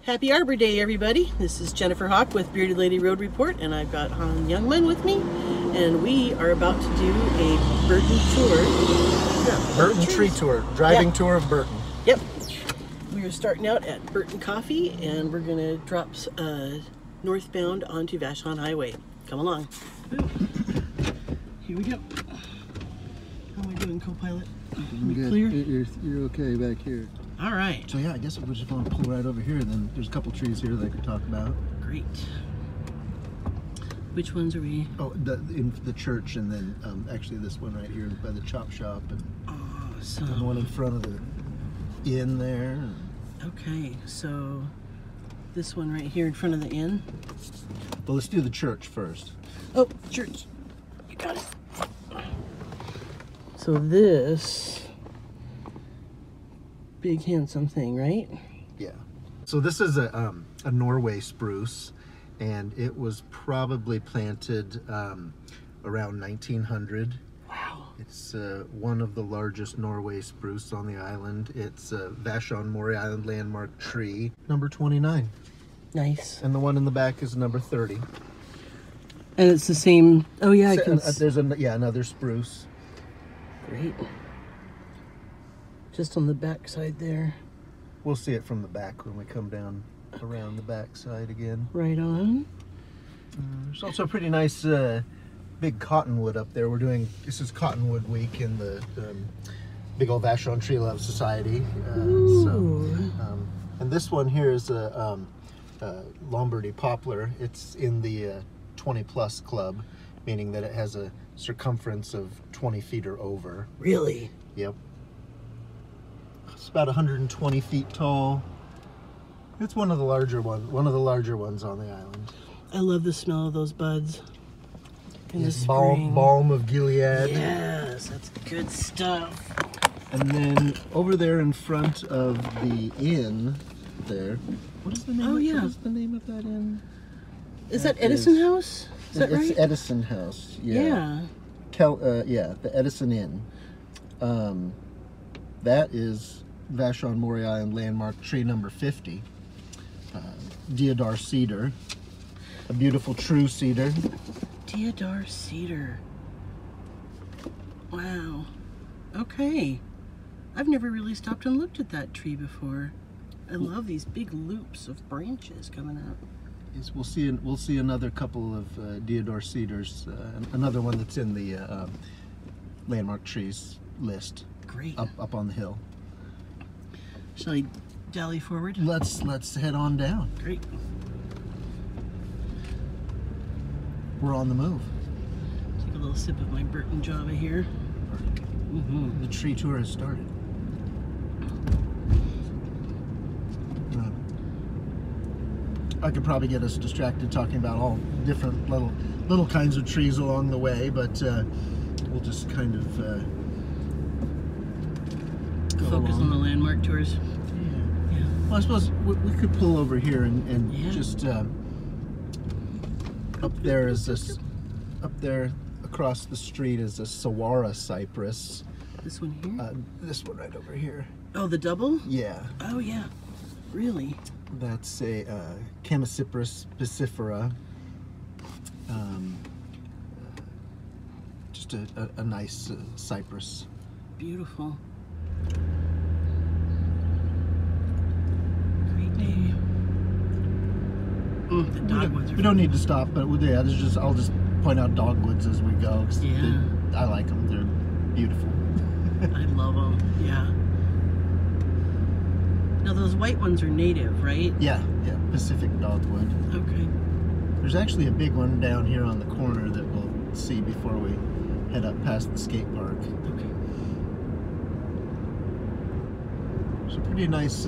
Happy Arbor Day, everybody. This is Jennifer Hawke with Bearded Lady Road Report, and I've got Youngmann with me, and we are about to do a Burton tour. Yeah, Burton tree tour, driving tour of Burton. Yep. We are starting out at Burton Coffee, and we're going to drop northbound onto Vashon Highway. Come along. Here we go. How am I doing, co-pilot? Good. Clear? You're okay back here. All right. So yeah, I guess we just want to pull right over here, and then there's a couple trees here that I could talk about. Great. Which ones are we? Oh, in the church, and then actually this one right here by the chop shop, and the one in front of the inn there. Okay, so this one right here in front of the inn. Well, let's do the church first. Oh, church. You got it. So this big handsome thing, right? Yeah. So this is a Norway spruce, and it was probably planted around 1900. Wow. It's one of the largest Norway spruce on the island. It's Vashon Mori Island landmark tree, number 29. Nice. And the one in the back is number 30. And it's the same. Oh yeah, I So, can. there's another spruce. Great. Just on the back side there. We'll see it from the back when we come down around the back side again. Right on. There's also a pretty nice big cottonwood up there. This is Cottonwood Week in the big old Vashon Tree Love Society. And this one here is a Lombardy poplar. It's in the 20 plus club, meaning that it has a circumference of 20 feet or over. Really? Yep. It's about 120 feet tall. It's one of the larger ones on the island. I love the smell of those buds. In the spring. Balm of Gilead. Yes, that's good stuff. And then over there in front of the inn there, what is the name? Oh, yeah. What's the name of that inn? Is that Edison House? Is that right? It's Edison House. Yeah. Yeah. The Edison Inn. That is Vashon Mori Island landmark tree number 50. Deodar cedar. A beautiful true cedar. Deodar cedar. Wow. Okay. I've never really stopped and looked at that tree before. I love these big loops of branches coming out. Yes, we'll see another couple of deodar cedars. Another one that's in the landmark trees list. Great. Up on the hill. Shall I dally forward? Let's head on down. Great. We're on the move. Take a little sip of my Burton Java here. The tree tour has started. I could probably get us distracted talking about all different little kinds of trees along the way, but we'll just kind of focus on the landmark tours. Yeah. Well, I suppose we could pull over here and just up there across the street is a saguaro cypress. This one here? This one right over here. Oh, the double? Yeah. Oh, yeah. Really? That's a Chamaecyparis piscifera. Just a nice cypress. Beautiful. Great day. The dogwoods are we don't need to stop, but yeah, I'll just point out dogwoods as we go. Yeah. I like them. They're beautiful. I love them. Yeah. Now those white ones are native, right? Yeah, Pacific dogwood. Okay. There's actually a big one down here on the corner that we'll see before we head up past the skate park. Okay. There's a pretty nice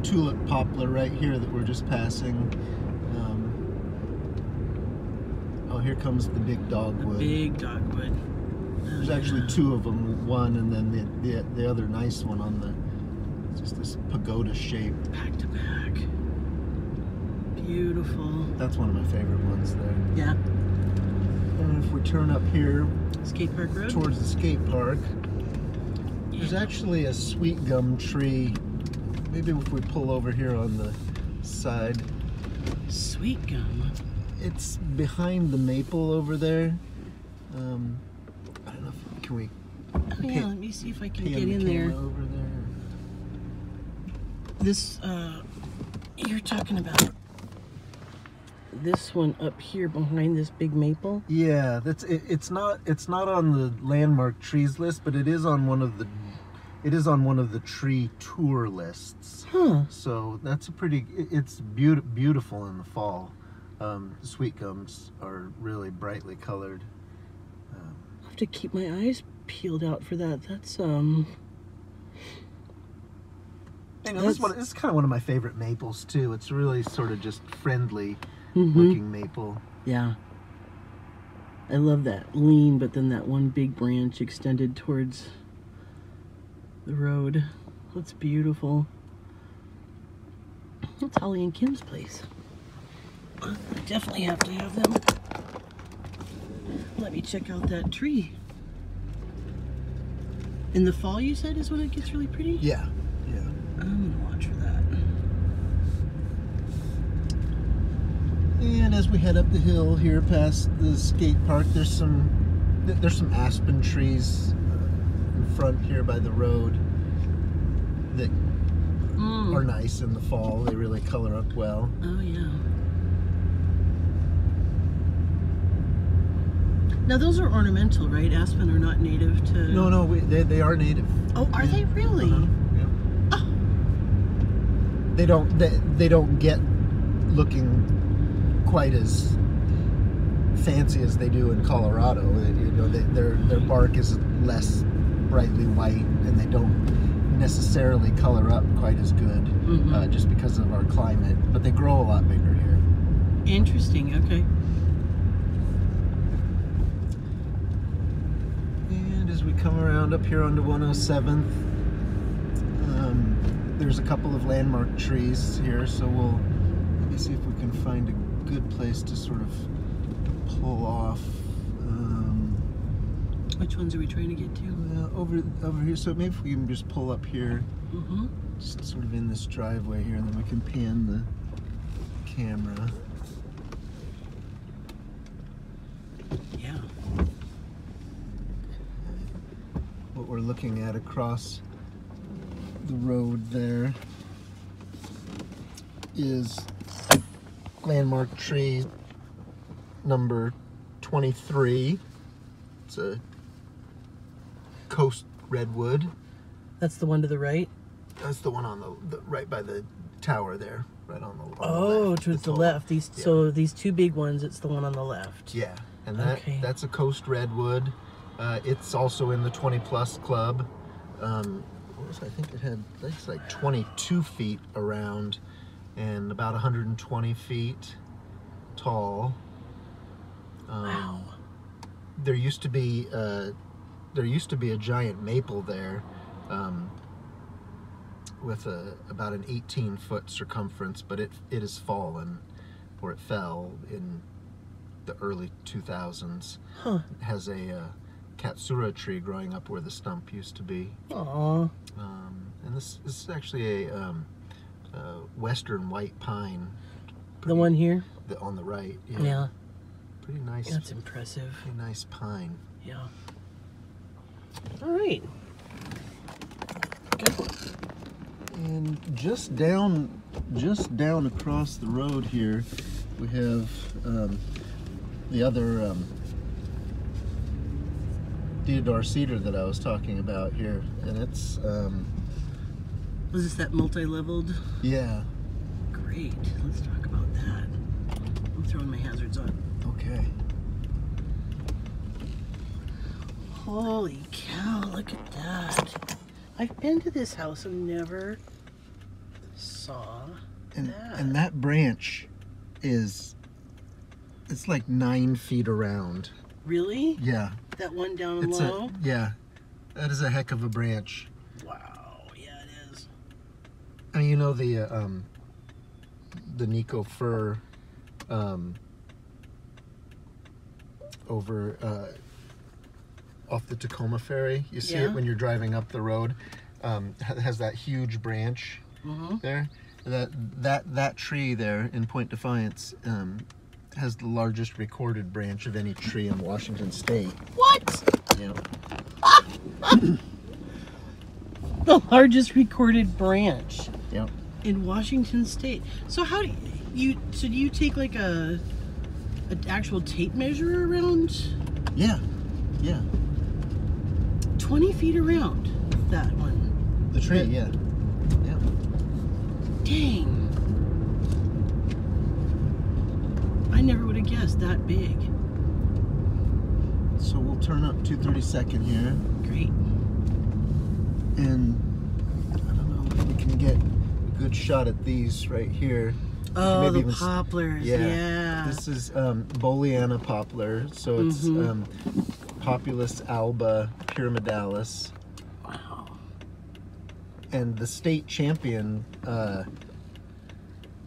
tulip poplar right here that we're just passing. Oh, here comes the big dogwood. The big dogwood. There's actually two of them, one and then the other nice one on the, just this pagoda shape. Back to back. Beautiful. That's one of my favorite ones there. Yeah. And if we turn up here Skate Park Road? towards the skate park, there's actually a sweet gum tree. Maybe if we pull over here on the side. Sweet gum. It's behind the maple over there. I don't know if can we. Oh yeah, let me see if I can get pan the in there. camera over there. This, you're talking about this one up here behind this big maple? Yeah, that's it. It's not on the landmark trees list, but it is on one of the tree tour lists. Huh. So that's a pretty. It's beautiful in the fall. Sweet gums are really brightly colored. I'll have to keep my eyes peeled out for that. That's You know, this is kind of one of my favorite maples too. It's really sort of just friendly looking maple. Yeah. I love that lean, but then that one big branch extended towards the road. That's beautiful. That's Holly and Kim's place. I definitely have to have them. Let me check out that tree. In the fall, you said, is when it gets really pretty? Yeah, yeah. I'm gonna watch for that. And as we head up the hill here past the skate park, there's some aspen trees in front here by the road that are nice in the fall. They really color up well. Oh yeah. Now those are ornamental, right? Aspen are not native to. No, they are native. Oh, are they really? Yeah. Oh. They don't get looking quite as fancy as they do in Colorado. You know, their bark is less brightly white, and they don't necessarily color up quite as good, just because of our climate. But they grow a lot bigger here. Interesting. Okay. And as we come around up here onto 107th, there's a couple of landmark trees here, so we'll maybe see if we can find a good place to sort of pull off. Which ones are we trying to get to? Over here, so maybe if we can just pull up here, just sort of in this driveway here, and then we can pan the camera. Yeah. What we're looking at across the road there is landmark tree number 23. It's a coast redwood. That's the one to the right? That's the one on the right by the tower there, right on the left. Oh, towards the left. So these two big ones, it's the one on the left. Yeah, and that's a coast redwood. It's also in the 20+ club. I think it had like 22 feet around and about 120 feet tall. Wow. There used to be a giant maple there, with about an 18-foot circumference, but it has fallen, or it fell in the early 2000s. Huh. It has a katsura tree growing up where the stump used to be. Aww. And this is actually a western white pine. The one here? On the right. Yeah. Pretty nice. That's impressive. Pretty nice pine. Yeah. All right. Good one. And just down across the road here, we have the other deodar cedar that I was talking about here, and it's was this that multi-leveled? Yeah. Great. Let's talk about that. I'm throwing my hazards on. Okay. Holy cow, look at that. I've been to this house and never saw that. And that branch it's like 9 feet around. Really? Yeah. That one down low? Yeah. That is a heck of a branch. Wow, yeah it is. I mean, you know the Nico fir over off the Tacoma Ferry. You see it when you're driving up the road. It has that huge branch there. That tree there in Point Defiance has the largest recorded branch of any tree in Washington State. What? Yeah. The largest recorded branch. Yep. In Washington State. So how do you do you take like an actual tape measure around? Yeah. Yeah. 20 feet around that one. The tree, yeah. Yeah. Dang. I never would have guessed that big. So we'll turn up 232nd here. Great. And I don't know, we can get a good shot at these right here. Oh, maybe the even poplars. Yeah. This is Boleana poplar. So it's Populus alba pyramidalis. Wow. And the state champion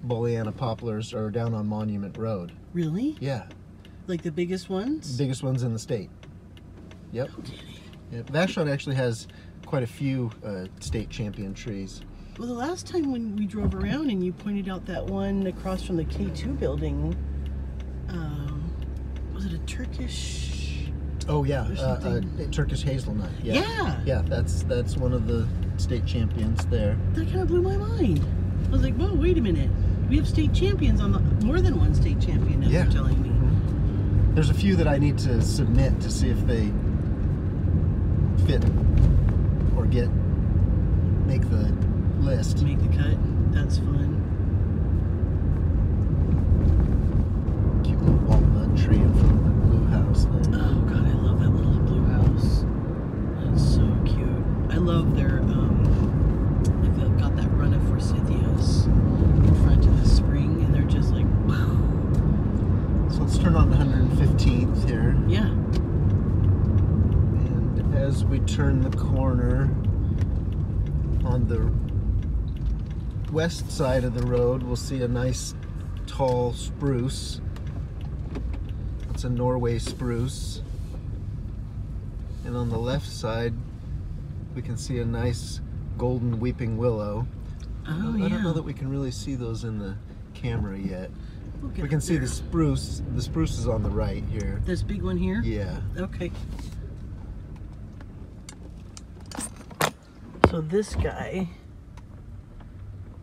Boleana poplars are down on Monument Road. Really? Yeah. Like the biggest ones? Biggest ones in the state. Yep. Yeah, Vashon actually has quite a few state champion trees. Well, the last time when we drove around and you pointed out that one across from the K2 building, was it a Turkish? Oh yeah, Turkish hazelnut. Yeah. Yeah. Yeah, that's one of the state champions there. That kind of blew my mind. I was like, whoa, wait a minute. We have state champions on the more than one state champion now. You're telling me. Mm-hmm. There's a few that I need to submit to see if they fit or make the list. Make the cut. That's fun. Cute little walnut tree in front of the blue house there. Oh god, I love that little blue house. That's so cute. I love their they've got that run of forsythias in front of the spring, and they're just like, wow. So let's turn on the 115th here. Yeah. And as we turn the corner on the west side of the road, we'll see a nice tall spruce. It's a Norway spruce. And on the left side, we can see a nice golden weeping willow. Oh, I yeah. don't know that we can really see those in the camera yet. We'll get We can see there. the spruce. The spruce is on the right here. This big one here? Yeah. Okay. So this guy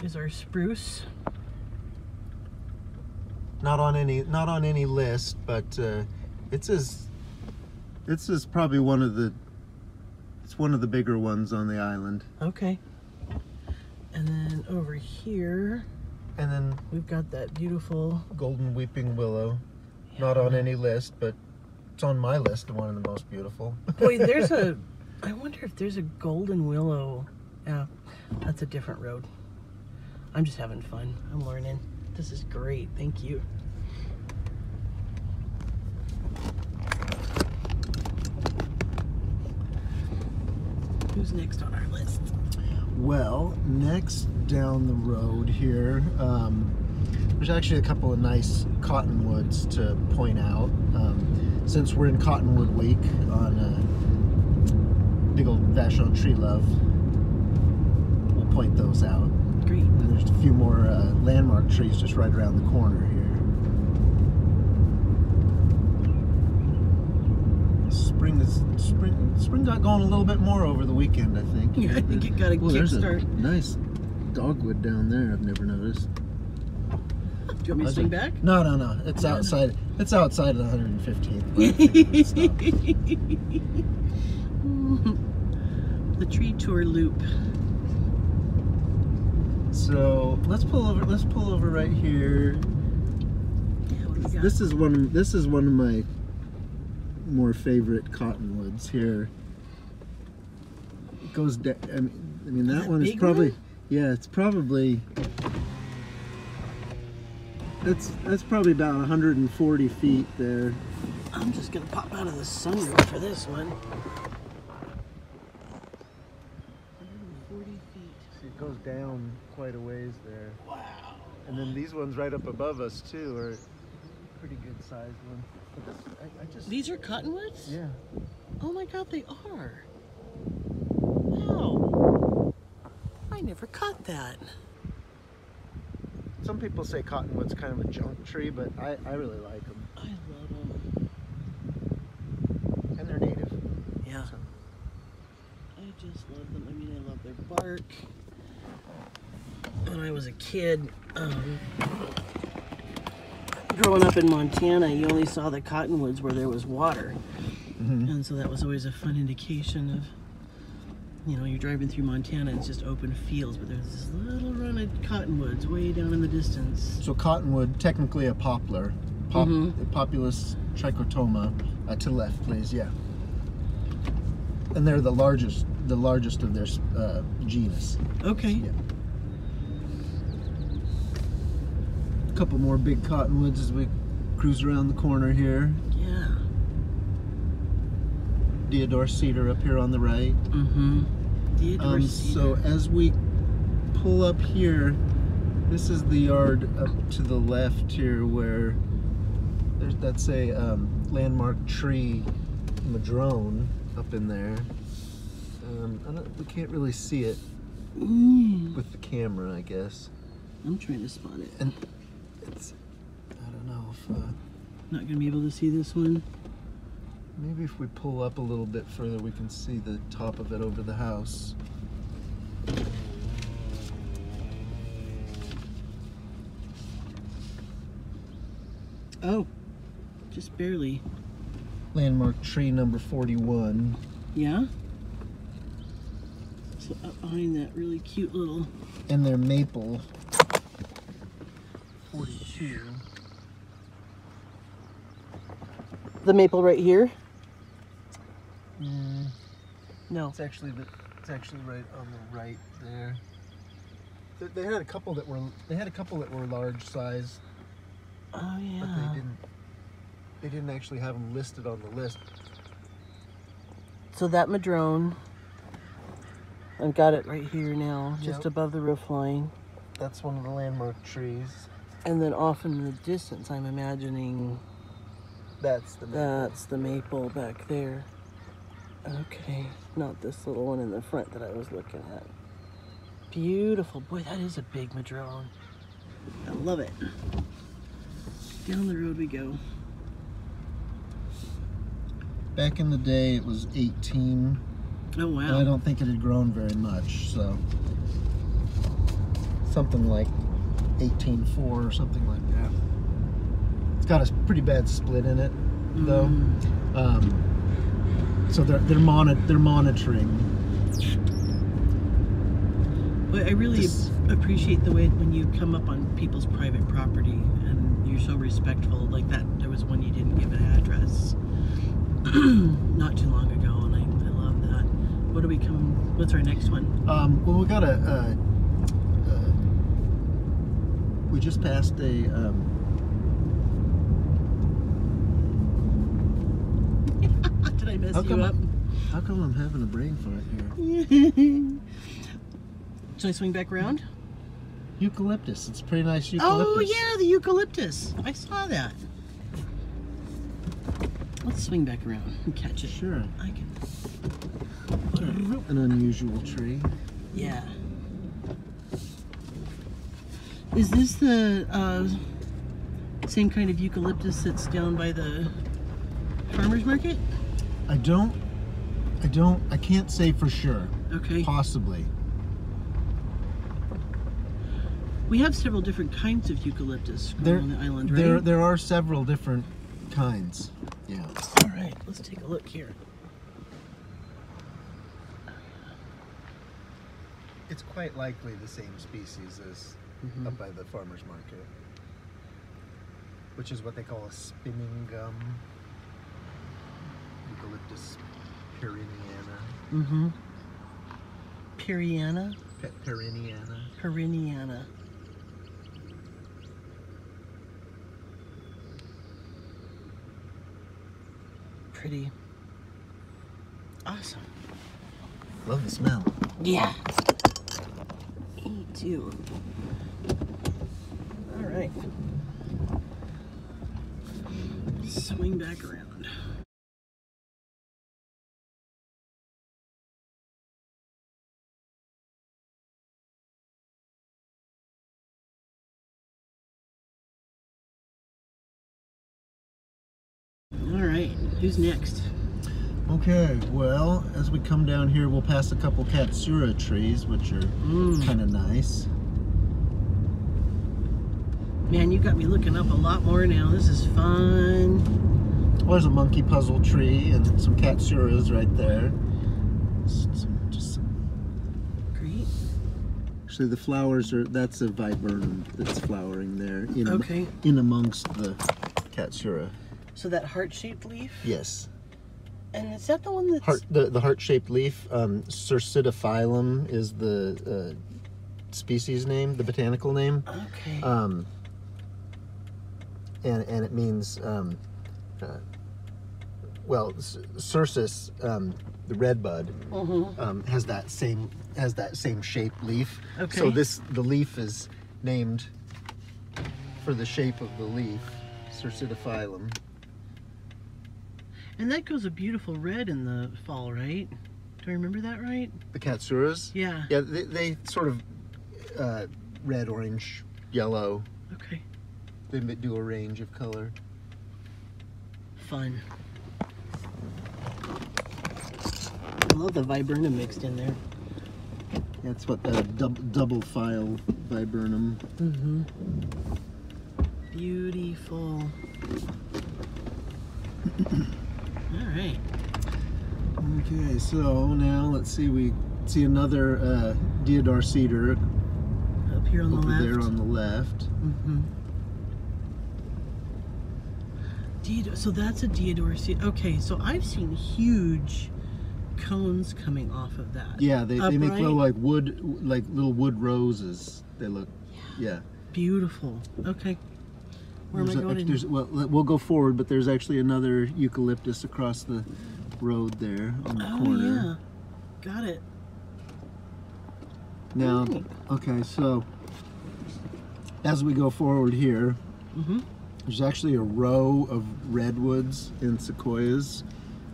is our spruce. Not on any list, but it's probably one of the bigger ones on the island. Okay. And then over here, And then we've got that beautiful. golden weeping willow. Not on any list, but it's on my list of one of the most beautiful. Boy, there's a. I wonder if there's a golden willow. Yeah, that's a different road. I'm just having fun. I'm learning. This is great. Thank you. Who's next on our list? Well, next down the road here, there's actually a couple of nice cottonwoods to point out. Since we're in Cottonwood Week on big old Vashon Tree Love, we'll point those out. Great. And there's a few more landmark trees just right around the corner here. Spring got going a little bit more over the weekend, I think. Yeah, I think it got a There's a kickstart. nice dogwood down there I've never noticed. Do you want me to swing back? No. It's outside. It's outside of the 115th. The tree tour loop. So let's pull over right here. Yeah, what do we got? This is one of my more favorite cottonwoods here. It goes down. I mean that one is big probably. one? Yeah, it's probably. That's probably about 140 feet there. I'm just gonna pop out of the sunroof for this one. 140 feet. See, it goes down quite a ways there. Wow. And then these ones right up above us too are pretty good sized ones. I just. These are cottonwoods? Yeah. Oh my god, they are. Wow. I never caught that. some people say cottonwood's kind of a junk tree, but I really like them. I love them. And they're native. Yeah. So. I just love them. I mean, I love their bark. When I was a kid, growing up in Montana, you only saw the cottonwoods where there was water. Mm-hmm. And so that was always a fun indication of, you know, you're driving through Montana, it's just open fields, but there's this little run of cottonwoods way down in the distance. So cottonwood, technically a poplar, Populus trichotoma, to the left, please, yeah. And they're the largest of their genus. Okay. Yeah. A couple more big cottonwoods as we cruise around the corner here. Yeah. Deodar cedar up here on the right. Mm-hmm. Deodar cedar. So as we pull up here, this is the yard up to the left here where that's a landmark tree madrone up in there. We can't really see it with the camera, I guess. I'm trying to spot it. And it's, I don't know if... Not going to be able to see this one. Maybe if we pull up a little bit further, we can see the top of it over the house. Oh, just barely. Landmark tree number 41. Yeah? So up behind that really cute little... And they're maple. 42. The maple right here? Mm, No. it's actually right on the right there. They had a couple that were large size, Oh yeah. but they didn't actually have them listed on the list. So that madrone, I've got it right here now, just Yep. above the roof line. That's one of the landmark trees. And then off in the distance, I'm imagining That's the maple. that's the maple back there. Okay, not this little one in the front that I was looking at. Beautiful. Boy, that is a big madrone. I love it. Down the road we go. Back in the day, it was 18. Oh, wow. And I don't think it had grown very much, so something like 18.4 or something like that. It's got a pretty bad split in it, though. So they're monitoring. But I really appreciate the way when you come up on people's private property and you're so respectful. Like that, there was one you didn't give an address not too long ago, and I love that. What's our next one? Well, we got we just passed a Did I mess you up? How come I'm having a brain fart here? Should I swing back around? Eucalyptus. It's a pretty nice eucalyptus. Oh yeah, the eucalyptus. I saw that. Let's swing back around and catch it. Sure. I can. An unusual tree. Yeah. Is this the same kind of eucalyptus that's down by the farmer's market? I can't say for sure. Okay. Possibly. We have several different kinds of eucalyptus growing on the island, right? There are several different kinds. Yeah. All right, let's take a look here. It's quite likely the same species as up by the farmer's market, which is what they call a spinning gum. Eucalyptus periniana. Periana? Periniana. Periniana. Pretty. Awesome. Love the smell. Yeah. Me too. All right. Swing back around. Who's next? Okay, well, as we come down here, we'll pass a couple katsura trees, which are kind of nice. Man, you got me looking up a lot more now. This is fun. Well, there's a monkey puzzle tree and some katsuras right there. Just some. Great. Actually, the flowers are, that's a viburnum that's flowering there in amongst the katsura. So that heart-shaped leaf? Yes. And is that the one that's... The heart-shaped leaf, Cercidophyllum is the species name, the botanical name. Okay. And it means, well, Cercis, the red bud, has that same shaped leaf. Okay. So the leaf is named for the shape of the leaf, Cercidophyllum. And that goes a beautiful red in the fall, right? Do I remember that right? The katsuras? Yeah. Yeah, they sort of red, orange, yellow. Okay. They do a range of color. Fun. I love the viburnum mixed in there. That's what the double file viburnum. Beautiful. All right. Okay, so now let's see. We see another deodar cedar Up here on the over left. there on the left. So that's a deodar cedar. Okay, so I've seen huge cones coming off of that. Yeah, they make Upright. little wood roses. They look, yeah. Beautiful. Okay. Where am I going? Well, we'll go forward, but there's actually another eucalyptus across the road there on the corner. Yeah. Got it. Now, okay, so as we go forward here, there's actually a row of redwoods and sequoias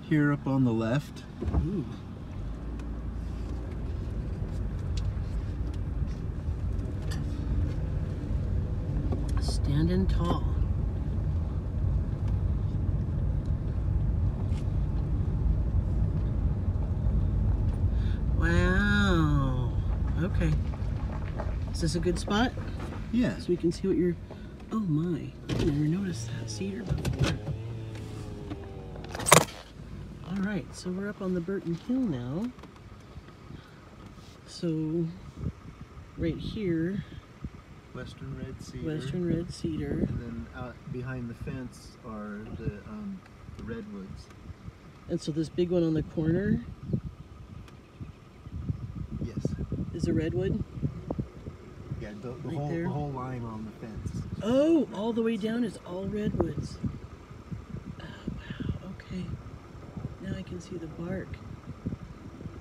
here up on the left. Ooh. Standing tall. Wow. Okay. Is this a good spot? Yeah. So we can see what you're... Oh my. I never noticed that cedar before. Alright, so we're up on the Burton Hill now. So, right here, Western red cedar. Western red cedar. And then out behind the fence are the redwoods. And so this big one on the corner Yes. is a redwood? Yeah, the Right whole line on the fence. Oh, all the way down is all redwoods. Oh, wow, okay. Now I can see the bark.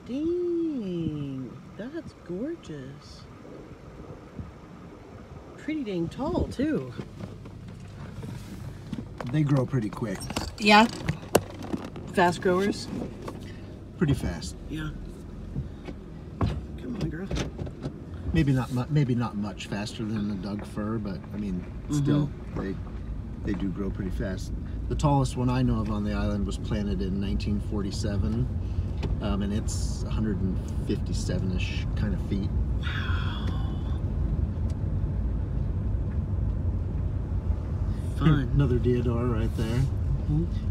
Dang, that's gorgeous. Pretty dang tall, too. They grow pretty quick. Yeah. Fast growers? Pretty fast. Yeah. Come on, girl. Maybe not much faster than the Doug fir, but I mean, still, they do grow pretty fast. The tallest one I know of on the island was planted in 1947, and it's 157-ish kind of feet. Wow. Fun. Another deodar right there.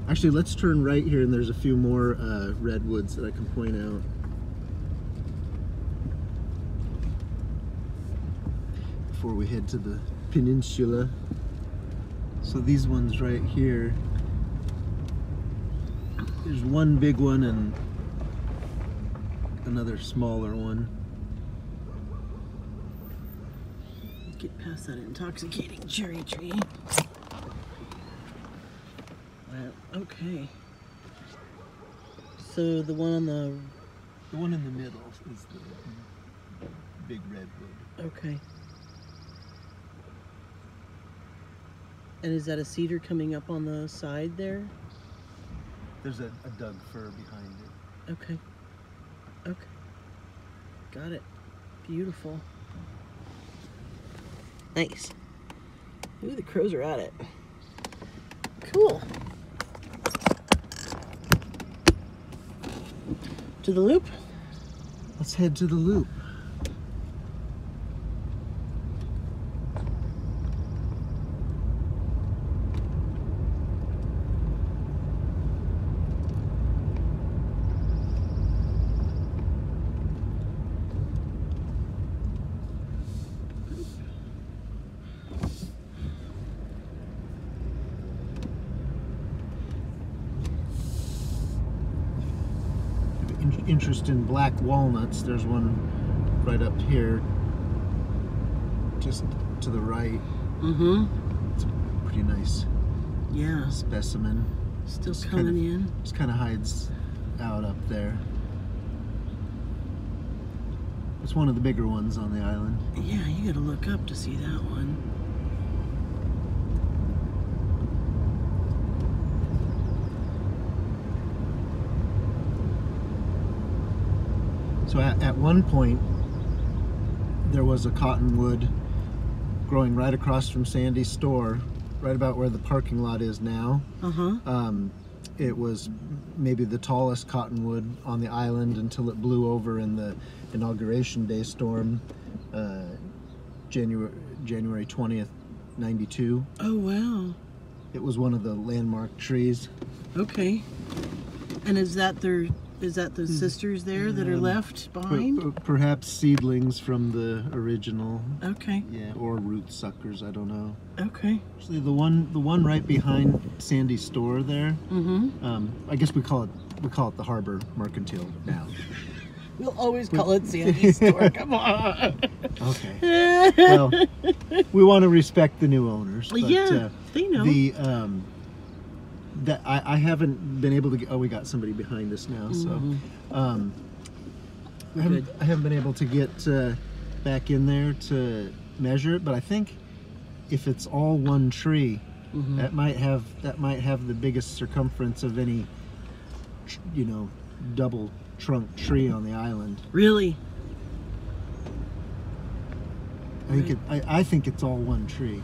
Actually, let's turn right here, and there's a few more redwoods that I can point out. Before we head to the peninsula. So these ones right here, there's one big one and another smaller one. Get past that intoxicating cherry tree. Wow, okay. So the one on the one in the middle is the big redwood. Okay. And is that a cedar coming up on the side there? There's a Doug fir behind it. Okay. Okay. Got it. Beautiful. Nice. Ooh, the crows are at it. Cool. to the loop? Let's head to the loop. Interest in black walnuts. There's one right up here, just to the right. Mm-hmm. It's a pretty nice specimen. Still coming in. Just kind of hides out up there. It's one of the bigger ones on the island. Yeah, you gotta look up to see that one. So at one point, there was a cottonwood growing right across from Sandy's store, right about where the parking lot is now. It was maybe the tallest cottonwood on the island until it blew over in the Inauguration Day storm, January 20th, 92. Oh, wow. It was one of the landmark trees. Okay. And is that the sisters there that are left behind? Perhaps seedlings from the original. Okay. Yeah, or root suckers, I don't know. Okay. Actually, the one right behind Sandy's store there. I guess we call it the Arbor Mercantile now. We'll always call it Sandy's store. Come on. Okay. Well, we want to respect the new owners. But, yeah, they know. That I haven't been able to get. Oh, we got somebody behind us now. So I haven't been able to get back in there to measure it. But I think if it's all one tree, that might have the biggest circumference of any, double trunk tree on the island. Really? I think it's all one tree.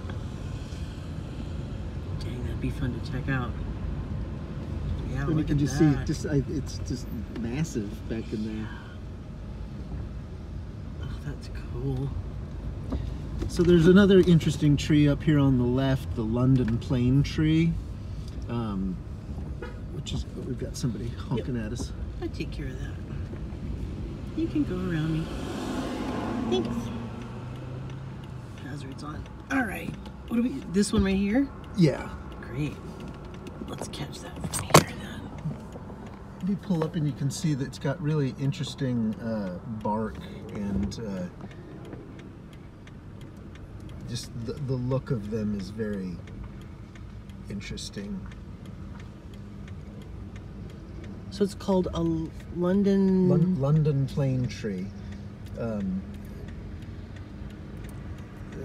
Dang, that'd be fun to check out. Yeah, and you can just see, it's just massive back in there. Oh, that's cool. So there's another interesting tree up here on the left, the London plane tree, which is, we've got somebody honking at us. I take care of that. You can go around me. Thanks. Hazards on. All right. What do we? This one right here? Yeah. Great. Let's catch that from here then. You pull up and you can see that it's got really interesting bark and just the look of them is very interesting. So it's called a London plane tree.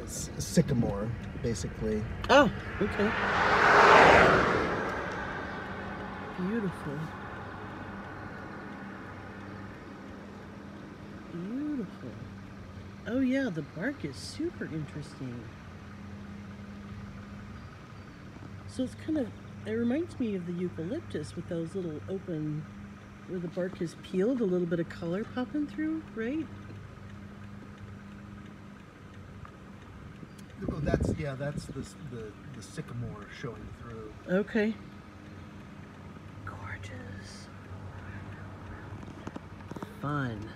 It's sycamore, basically. Oh, okay. Beautiful. Beautiful. Oh yeah, the bark is super interesting. So it's kind of, it reminds me of the eucalyptus with those little open, where the bark is peeled, a little bit of color popping through, right? Oh, that's the sycamore showing through. Okay. Gorgeous. Fun.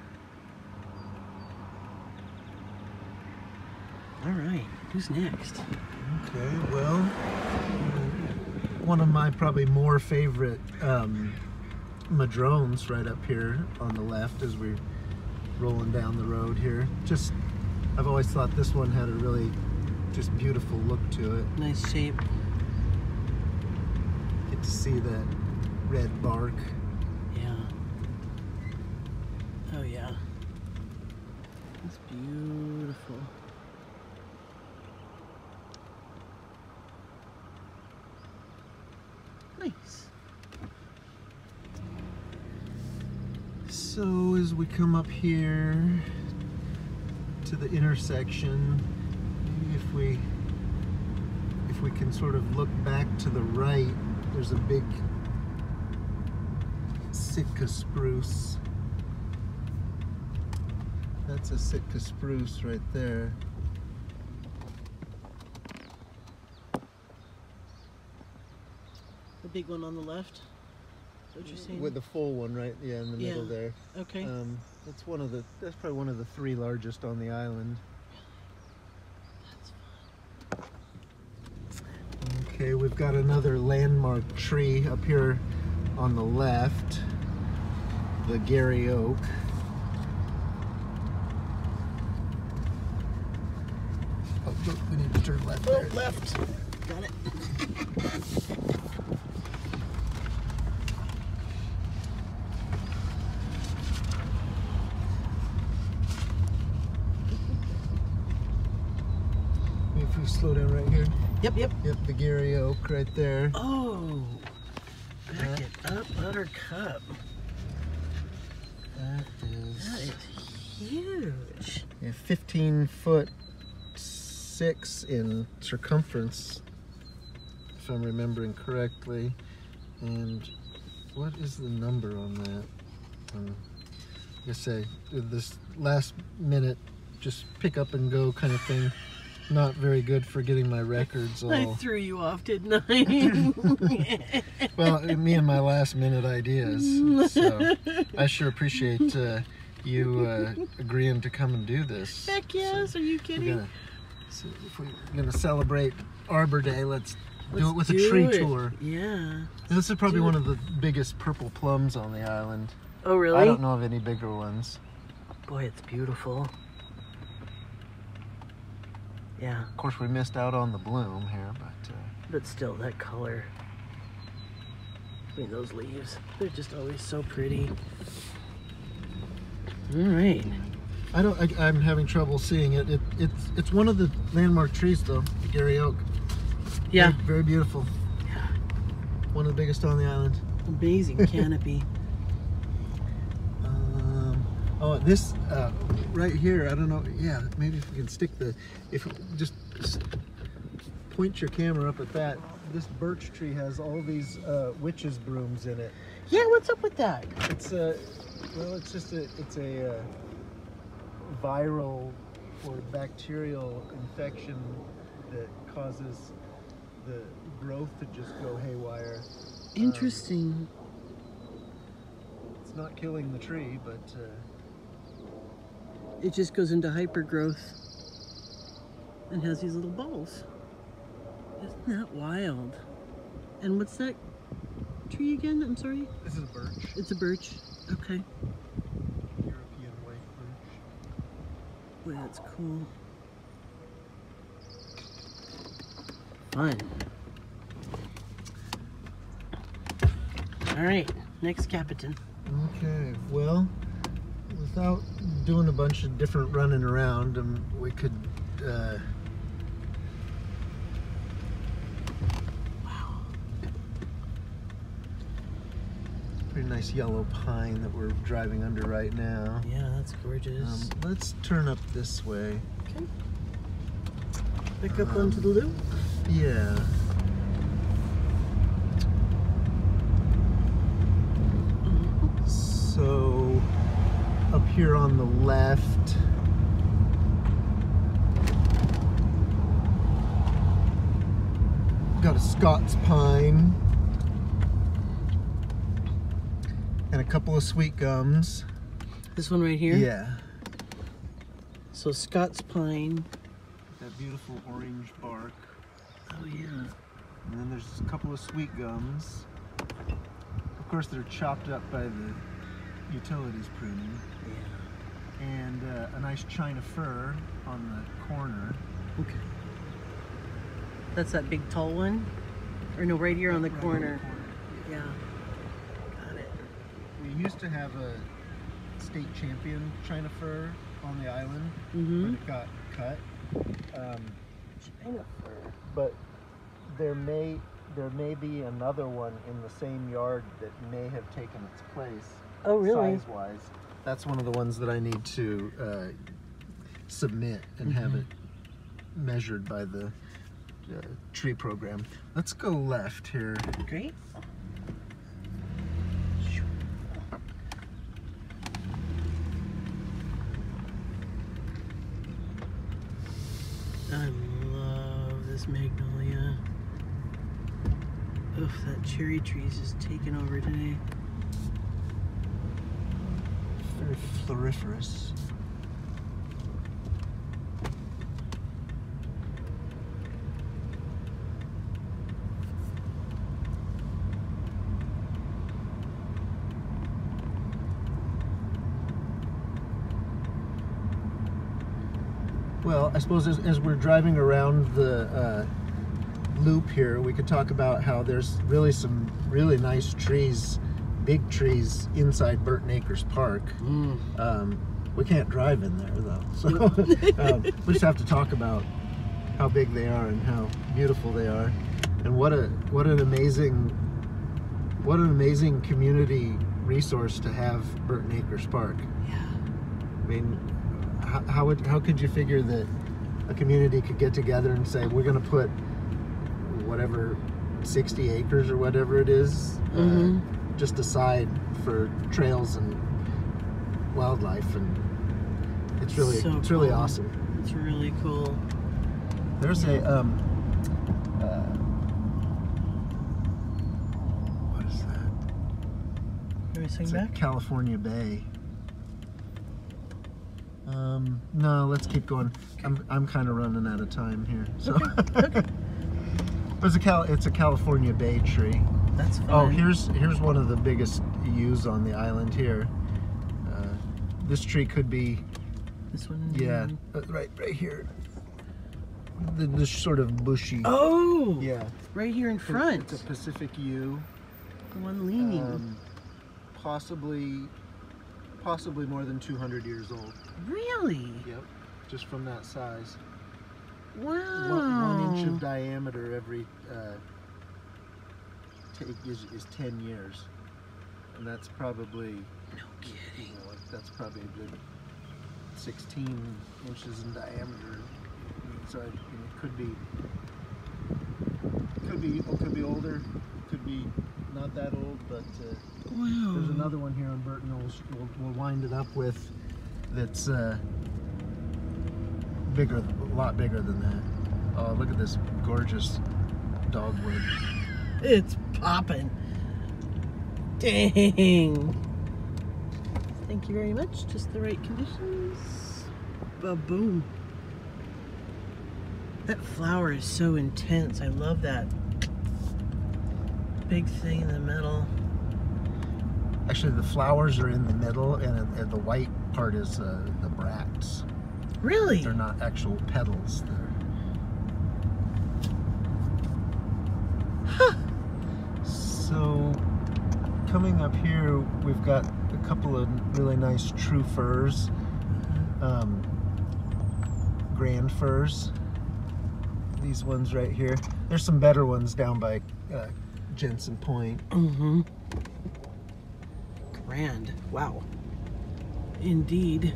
All right, who's next? Okay, well, one of my probably more favorite madrones right up here on the left as we're rolling down the road here. I've always thought this one had a really just beautiful look to it. Nice shape. Get to see that red bark. Yeah. Oh yeah. It's beautiful. Nice. So as we come up here to the intersection, if we can sort of look back to the right, there's a big Sitka spruce That's a Sitka spruce right there. The big one on the left? Is that what you're saying? With the full one, right? Yeah, in the middle there. Okay. That's probably one of the 3 largest on the island. That's fun. Okay, we've got another landmark tree up here on the left, the Gary Oak. Oh, look, we need to turn left there. Oh, left. Got it. If we slow down right here. Yep, yep. Yep, the Gary Oak right there. Oh, back it up, Buttercup. That That is huge. yeah, 15'6" in circumference, if I'm remembering correctly. And what is the number on that? I say this last minute, just pick up and go kind of thing. Not very good for getting my records all. I threw you off, didn't I? Well, me and my last minute ideas. So I sure appreciate you agreeing to come and do this. Heck yes, So are you kidding? if we're gonna celebrate Arbor Day, let's do it with a tree tour. Yeah. And this is probably one of the biggest purple plums on the island. Oh, really? I don't know of any bigger ones. Boy, it's beautiful. Yeah. Of course, we missed out on the bloom here, But still, that color. I mean, those leaves, they're just always so pretty. All right. I'm having trouble seeing it. It's one of the landmark trees, though, the Gary Oak. Yeah. Very, very beautiful. Yeah. One of the biggest on the island. Amazing canopy. Oh, this right here, I don't know. Yeah, maybe if we can stick if just point your camera up at that. This birch tree has all these witch's brooms in it. Yeah, what's up with that? It's well, it's a viral or bacterial infection that causes the growth to just go haywire. Interesting. It's not killing the tree, but It just goes into hypergrowth and has these little balls. Isn't that wild? And what's that tree again? I'm sorry? this is a birch. It's a birch. Okay. European white birch. Boy, that's cool. Fun. All right, next Capitan. Okay, well, without doing a bunch of different running around, we could Wow. pretty nice yellow pine that we're driving under right now. Yeah, that's gorgeous. Let's turn up this way. Okay. Back up onto the loop. Yeah. So up here on the left, got a Scots pine and a couple of sweet gums. This one right here? Yeah. So Scots pine. That beautiful orange bark. Oh yeah. And then there's a couple of sweet gums. Of course, they're chopped up by the utilities pruning. Yeah. And a nice China fir on the corner. Okay. That's that big tall one? Or no, right here on the Right corner. Yeah. Yeah. Got it. We used to have a state champion China fir on the island, Mm-hmm. but it got cut. China fir. But there may be another one in the same yard that may have taken its place. Oh, really? Size-wise. That's one of the ones that I need to submit and have it measured by the tree program. Let's go left here. Great. this magnolia. Oof, that cherry tree's just taken over today. Very floriferous. Well, I suppose as we're driving around the loop here, we could talk about how there's really some really nice trees, big trees inside Burton Acres Park. We can't drive in there though, so we just have to talk about how big they are and how beautiful they are, and what an amazing community resource to have Burton Acres Park. Yeah. I mean, how could you figure that a community could get together and say, we're going to put whatever 60 acres or whatever it is just aside for trails and wildlife, and it's really So it's really cool. awesome. It's really cool. There's a what is that? Can we sing It's back? a California Bay. No, let's keep going. I'm kind of running out of time here. So Okay. it's a California Bay tree. That's fun. Oh, here's one of the biggest yews on the island here. This tree could be, This one? yeah, right here. This sort of bushy. Oh! Yeah. Right here in front. It's a Pacific yew. The one leaning. Possibly more than 200 years old. Really? Yep. Just from that size. Wow. 1 inch of diameter every is 10 years, and that's probably No kidding. that's probably a good 16 inches in diameter. So it could be older, could be not that old, but Wow. there's another one here on Burton we'll wind it up with that's bigger, a lot bigger than that. Oh, look at this gorgeous dogwood. It's popping. Dang. Thank you very much. Just the right conditions. Ba-boom. That flower is so intense. I love that big thing in the middle. Actually, the flowers are in the middle, and the white part is the bracts. Really? They're not actual petals. So, coming up here, we've got a couple of really nice true firs, grand firs. These ones right here. There's some better ones down by Jensen Point. Grand. Wow. Indeed.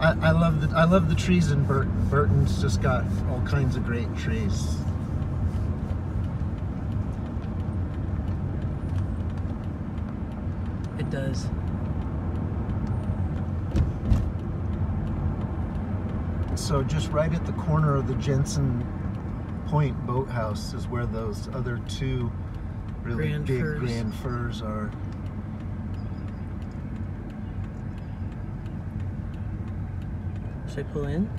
I love the trees in Burton. Burton's just got all kinds of great trees. It does. So just right at the corner of the Jensen Point boathouse is where those other two really Grand big firs. grand firs are. Should I pull in?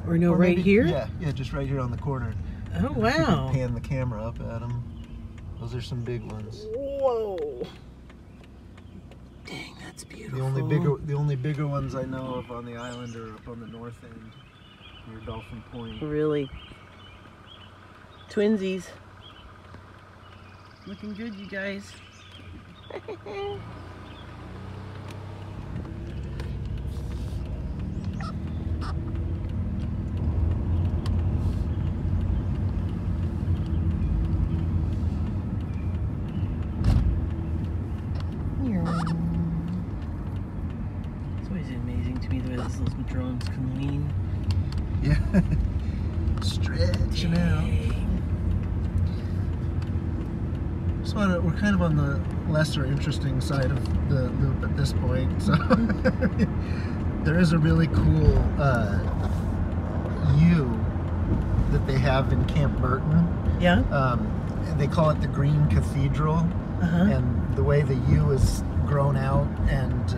Or no, Or right maybe- here? Yeah, just right here on the corner. Oh, If you wow. could pan the camera up at them. Those are some big ones. Whoa. Dang, that's beautiful. The only bigger ones I know of on the island are up on the north end near Dolphin Point. Really. Twinsies. Looking good, you guys. It's always amazing to me the way those drones can lean. Yeah. Stretching out. So we're kind of on the lesser interesting side of the loop at this point. So there is a really cool U that they have in Camp Burton. Yeah. They call it the Green Cathedral, and the way the U is grown out, and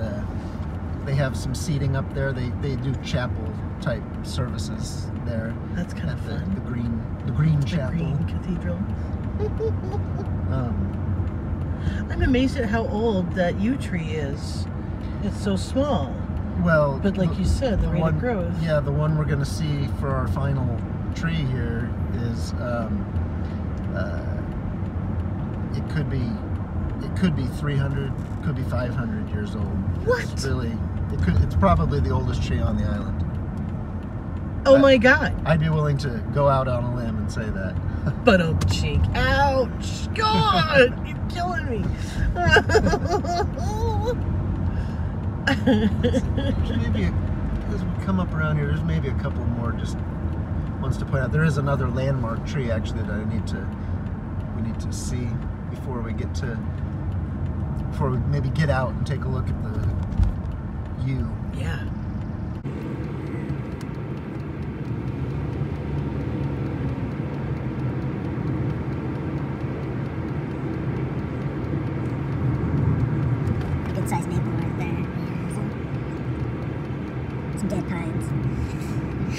they have some seating up there. They do chapel type services there. That's kind of fun. The Green Chapel. The Green Cathedral. I'm amazed at how old that yew tree is. It's so small. Well, but like you said, the rate of growth. Yeah, the one we're going to see for our final tree here is it could be 300, could be 500 years old. What? It's probably the oldest tree on the island. Oh my God! I'd be willing to go out on a limb and say that. But oh, cheek! Ouch! God, you're killing me. Maybe as we come up around here, there's maybe a couple more just ones to point out. There is another landmark tree actually that we need to see before we maybe get out and take a look at the U. Yeah. A good-sized maple right there. Some dead pines.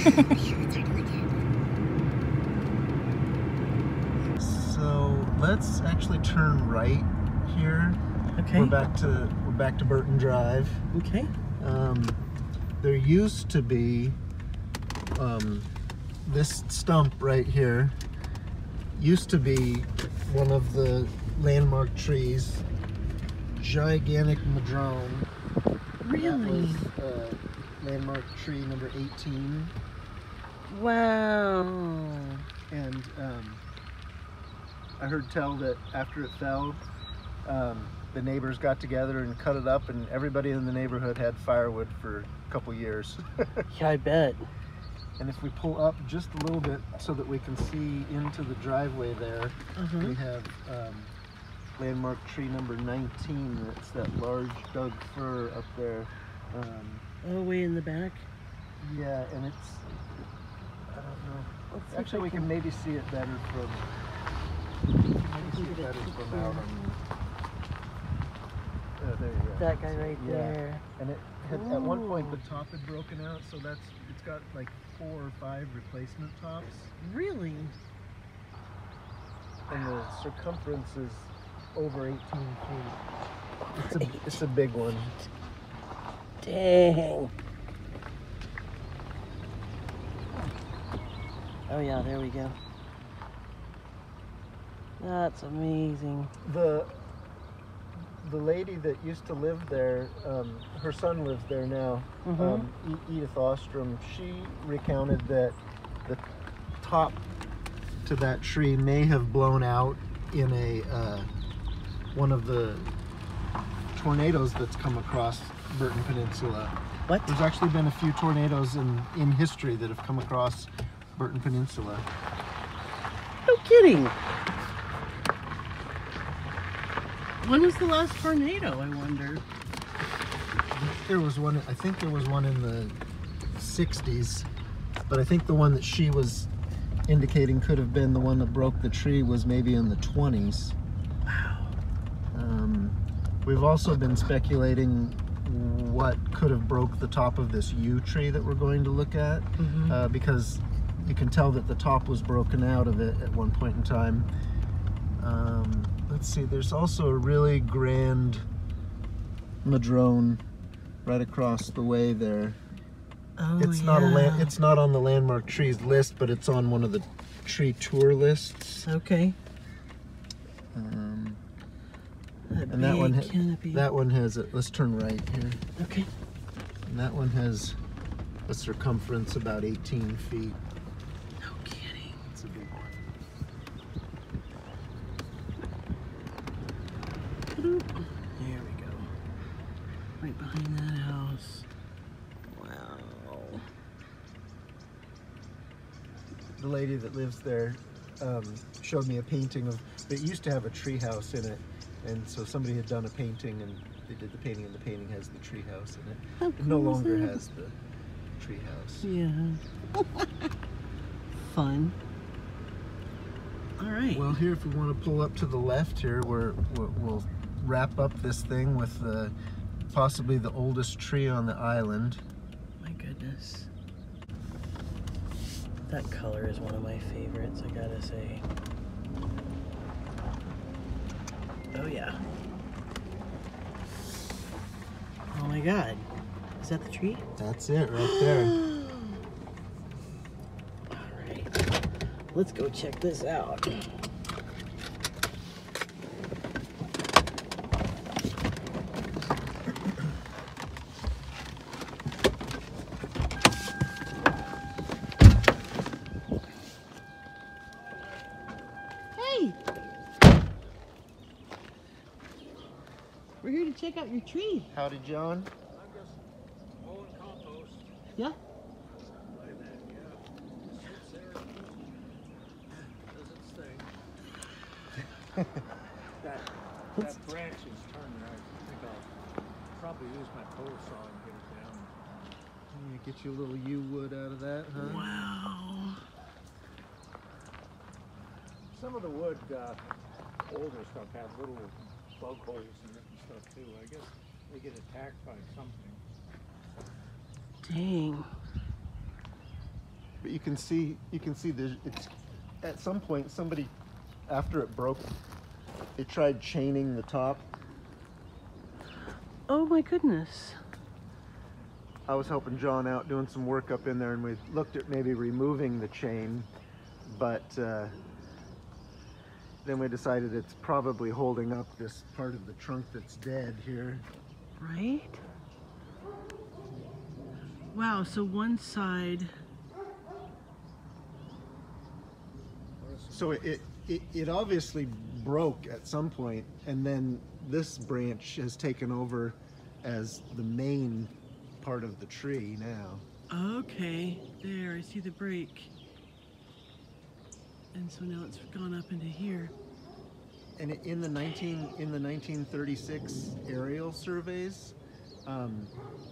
Yeah, it's hard to look at. So let's actually turn right here. Okay. We're back to Burton Drive. Okay. There used to be this stump right here used to be one of the landmark trees, gigantic madrone. Really? That was landmark tree number 18. Wow. And I heard tell that after it fell, the neighbors got together and cut it up, and everybody in the neighborhood had firewood for a couple years. Yeah, I bet. And if we pull up just a little bit so that we can see into the driveway there, we have landmark tree number 19. That's that large Doug fir up there. Oh, way in the back? Yeah, and it's, I don't know. Actually, we can maybe see it better from out on. There you go. That guy right there. And it had, at one point the top had broken out, so it's got like 4 or 5 replacement tops. Really? And the circumference is over 18 feet. It's a big one. Dang. Oh yeah, there we go. That's amazing. The lady that used to live there, her son lives there now, Edith Ostrom, she recounted that the top to that tree may have blown out in a one of the tornadoes that's come across Burton Peninsula. What? There's actually been a few tornadoes in history that have come across Burton Peninsula. No kidding. When was the last tornado, I wonder? There was one, I think there was one in the 60s, but I think the one that she was indicating could have been the one that broke the tree was maybe in the 20s. Wow. We've also been speculating what could have broke the top of this yew tree that we're going to look at, because you can tell that the top was broken out of it at one point in time. Let's see, there's also a really grand madrone right across the way there. Oh, it's not on the landmark trees list, but it's on one of the tree tour lists. Okay. And that one has it. Let's turn right here. Okay. And that one has a circumference about 18 feet. No kidding. It's a big one. There we go. Right behind that house. Wow. The lady that lives there showed me a painting of, it used to have a tree house in it, and so somebody had done a painting and they did the painting, and the painting has the tree house in it. How It no cool is longer that? has the tree house. Yeah. Fun. All right. Well, here, if we want to pull up to the left here, we'll wrap up this thing with possibly the oldest tree on the island. My goodness. That color is one of my favorites, I gotta say. Oh yeah. Oh my God. Is that the tree? That's it right there. All right. Let's go check this out. Hey! We're here to check out your tree. Howdy, John. I'm just mowing compost. Yeah? Look at that, yeah. It sits there, does its thing. That branch is turning. I think I'll probably use my pole saw and get it down. You get you a little yew wood out of that, huh? Wow. Some of the wood, older stuff, have little bug holes in it and stuff too. I guess they get attacked by something. Dang. But you can see there's, it's, at some point somebody, after it broke, they tried chaining the top. Oh my goodness. I was helping John out doing some work up in there, and we looked at maybe removing the chain, but then we decided it's probably holding up this part of the trunk that's dead here. Right? Wow, so one side. So it obviously broke at some point, and then this branch has taken over as the main part of the tree now. Okay, there, I see the break. And so now it's gone up into here. And in the 1936 aerial surveys,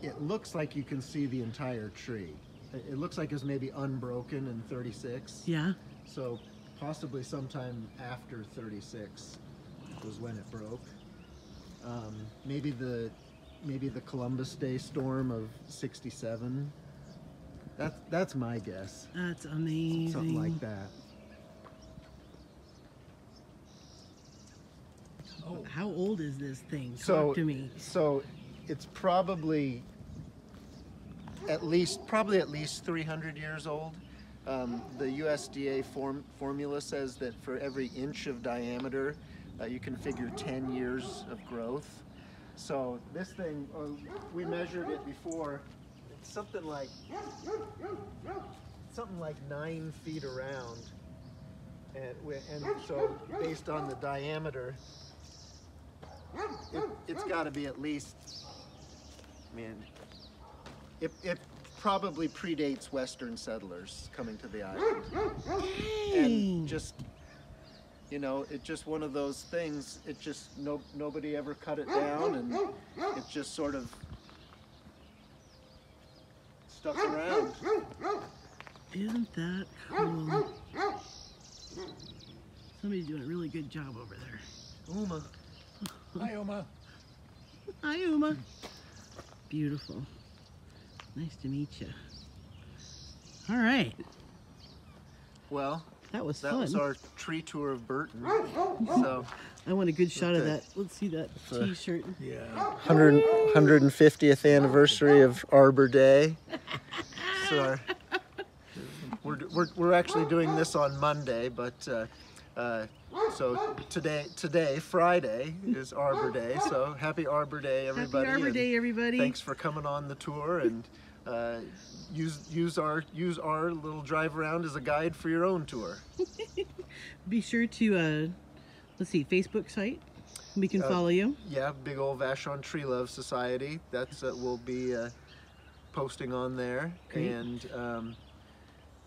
it looks like you can see the entire tree. It looks like it's maybe unbroken in 36. Yeah? So possibly sometime after 36 was when it broke. Maybe the Columbus Day storm of 67. That's my guess. That's amazing. Something like that. How old is this thing? So, Talk to me. So it's probably at least 300 years old. The USDA formula says that for every inch of diameter, you can figure 10 years of growth. So this thing, we measured it before. It's something like 9 feet around, and so based on the diameter, it's got to be at least. I mean, it probably predates Western settlers coming to the island, and just, you know, it's just one of those things. It just nobody ever cut it down, and it just sort of stuck around. Isn't that cool? Somebody's doing a really good job over there. Uma. Hi, Oma. Hi, Uma. Beautiful. Nice to meet you. All right. Well, That was that fun. was our tree tour of Burton. So I want a good shot of Okay. that. Let's see that t-shirt. Yeah. 150th anniversary of Arbor Day. So we're actually doing this on Monday, but so today Friday is Arbor Day. So happy Arbor Day, everybody! Happy Arbor and Day, everybody. Thanks for coming on the tour, and use our little drive around as a guide for your own tour. Be sure to let's see, Facebook site. We can follow you. Yeah, Big Old Vashon Tree Love Society. That's we'll be posting on there. Great. And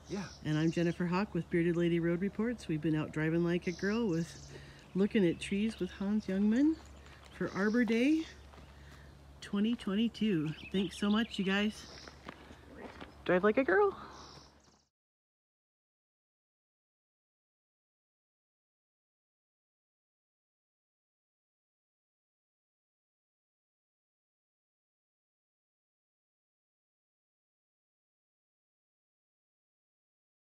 Yeah. And I'm Jennifer Hawke with Bearded Lady Road Reports. We've been out driving like a girl with looking at trees with Hans Youngmann for Arbor Day 2022. Thanks so much, you guys. Drive like a girl.